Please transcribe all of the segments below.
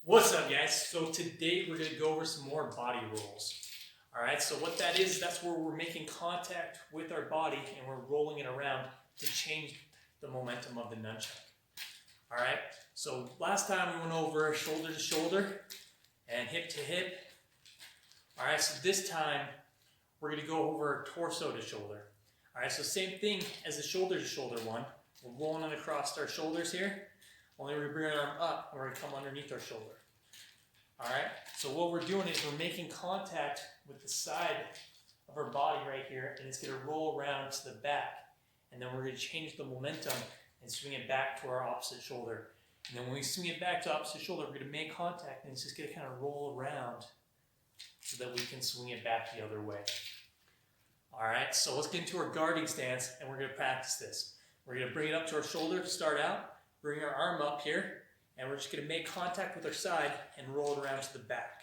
What's up, guys? So today we're going to go over some more body rolls. Alright, so what that is, that's where we're making contact with our body and we're rolling it around to change the momentum of the nunchuck. Alright, so last time we went over shoulder to shoulder and hip to hip. Alright, so this time we're going to go over torso to shoulder. Alright, so same thing as the shoulder to shoulder one. We're rolling it across our shoulders here. Only we bring our arm up and we're going to come underneath our shoulder. Alright, so what we're doing is we're making contact with the side of our body right here, and it's going to roll around to the back. And then we're going to change the momentum and swing it back to our opposite shoulder. And then when we swing it back to opposite shoulder, we're going to make contact, and it's just going to kind of roll around so that we can swing it back the other way. Alright, so let's get into our guarding stance, and we're going to practice this. We're going to bring it up to our shoulder to start out. Bring our arm up here, and we're just going to make contact with our side and roll it around to the back.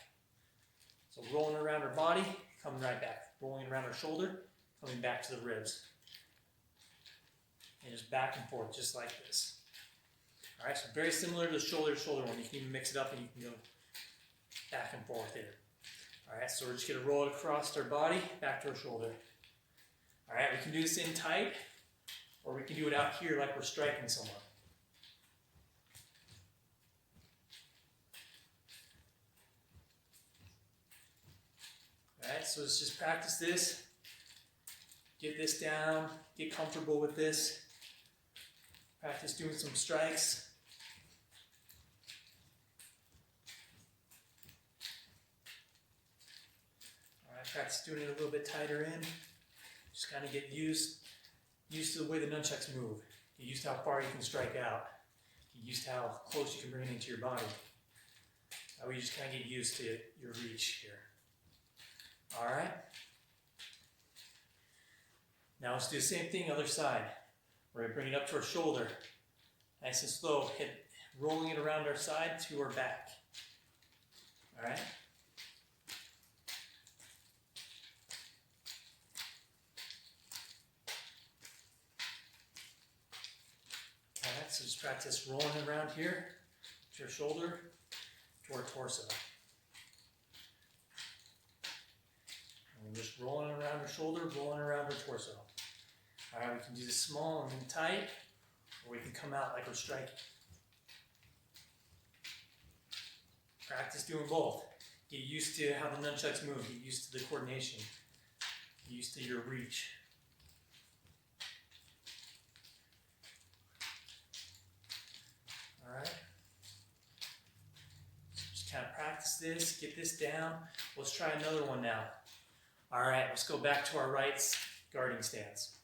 So rolling around our body, coming right back. Rolling around our shoulder, coming back to the ribs. And just back and forth, just like this. Alright, so very similar to the shoulder one. You can even mix it up and you can go back and forth here. Alright, so we're just going to roll it across our body, back to our shoulder. Alright, we can do this in tight, or we can do it out here like we're striking someone. Alright, so let's just practice this. Get this down, get comfortable with this. Practice doing some strikes. Alright, practice doing it a little bit tighter in. Just kind of get used to the way the nunchucks move. Get used to how far you can strike out. Get used to how close you can bring it into your body. That way you just kind of get used to your reach here. Alright. Now let's do the same thing other side. We're going to bring it up to our shoulder. Nice and slow. Rolling it around our side to our back. Alright. Alright, so just practice rolling around here to our shoulder, to our torso. And we're just rolling around our shoulder, rolling around our torso. Alright, we can do this small and then tight, or we can come out like we're striking. Practice doing both. Get used to how the nunchucks move. Get used to the coordination. Get used to your reach. Alright. Just kind of practice this, get this down. Let's try another one now. Alright, let's go back to our right guarding stance.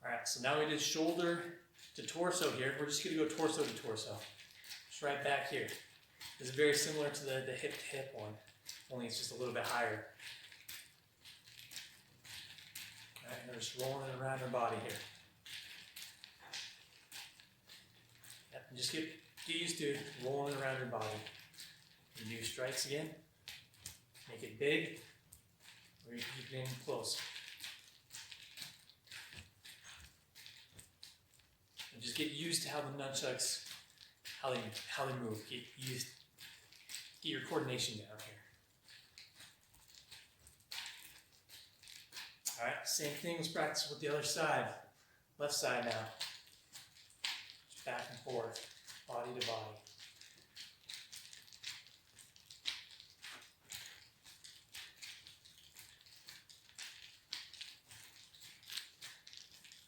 Alright, so now we did shoulder to torso here. We're just going to go torso to torso. Just right back here. This is very similar to the hip to hip one, only it's just a little bit higher. Alright, we're just rolling it around our body here. Yep, and just get used to rolling it around your body. You do strikes again. Make it big. Or you keep getting close. And just get used to how the nunchucks, how they move. Get your coordination down here. Alright, same thing, let's practice with the other side. Left side now. Just back and forth, body to body.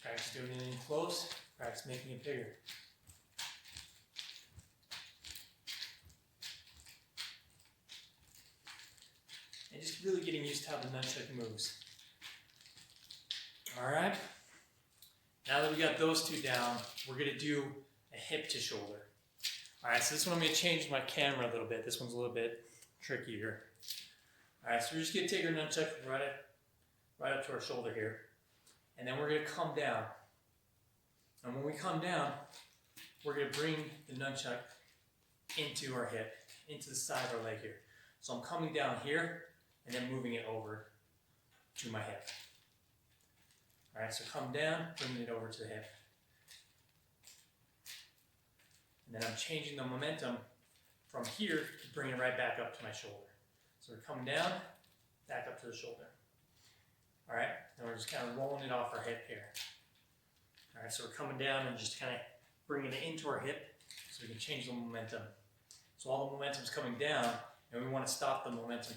Practice doing it in close, practice making it bigger. And just really getting used to how the nunchuck moves. Alright, now that we got those two down, we're going to do a hip to shoulder. Alright, so this one I'm going to change my camera a little bit. This one's a little bit trickier. Alright, so we're just going to take our nunchuck right up to our shoulder here. And then we're going to come down. And when we come down, we're going to bring the nunchuck into our hip, into the side of our leg here. So I'm coming down here and then moving it over to my hip. Alright, so come down, bringing it over to the hip. And then I'm changing the momentum from here, bring it right back up to my shoulder. So we're coming down, back up to the shoulder. All right, and we're just kind of rolling it off our hip here. All right, so we're coming down and just kind of bringing it into our hip so we can change the momentum. So all the momentum's coming down, and we want to stop the momentum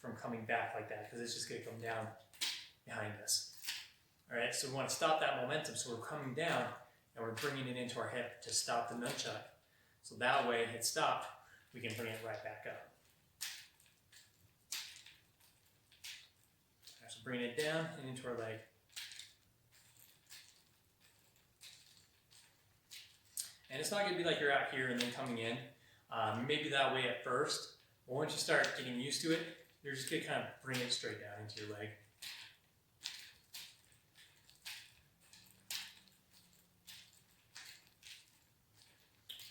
from coming back like that, because it's just going to come down behind us. All right, so we want to stop that momentum, so we're coming down and we're bringing it into our hip to stop the nunchuck. So that way it stopped, we can bring it right back up. All right, so bringing it down and into our leg. And it's not going to be like you're out here and then coming in. Maybe that way at first, but once you start getting used to it, you're just going to kind of bring it straight down into your leg.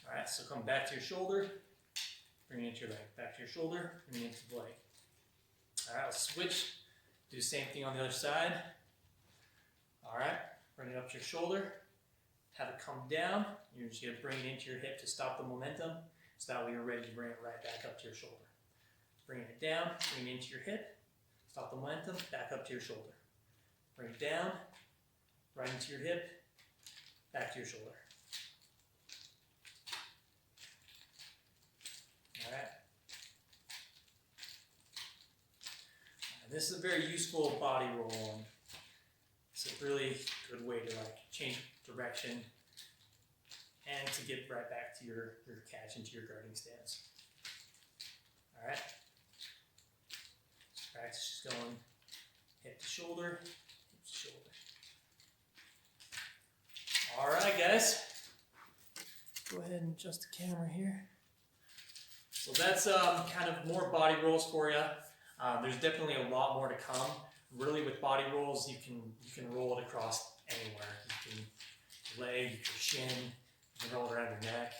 All right, so come back to your shoulder, bring it into your leg. Back to your shoulder, bring it into the leg. All right, let's switch. Do the same thing on the other side. All right, bring it up to your shoulder. Have it come down. You're just going to bring it into your hip to stop the momentum. So that way you're ready to bring it right back up to your shoulder. Bring it down, bring it into your hip. Stop the momentum, back up to your shoulder. Bring it down, right into your hip, back to your shoulder. All right. And this is a very useful body roll. And it's a really good way to change direction and to get right back to your catch, into your guarding stance. All right. Practice just going hip to shoulder, hip to shoulder. All right, guys. Go ahead and adjust the camera here. So that's kind of more body rolls for you. There's definitely a lot more to come. Really, with body rolls, you can roll it across anywhere. You can your leg, your shin, you can roll it around your neck.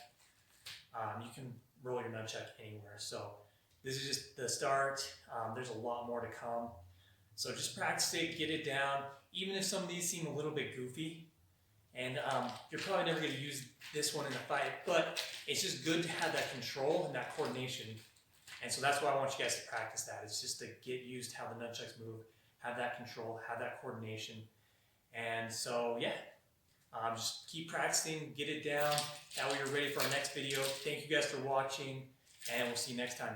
You can roll your nunchuck anywhere. So this is just the start. There's a lot more to come. So just practice it, get it down. Even if some of these seem a little bit goofy, and you're probably never going to use this one in a fight, but it's just good to have that control and that coordination. And so that's why I want you guys to practice that. It's just to get used to how the nunchucks move, have that control, have that coordination. And so, yeah, just keep practicing, get it down. That way you're ready for our next video. Thank you guys for watching, and we'll see you next time.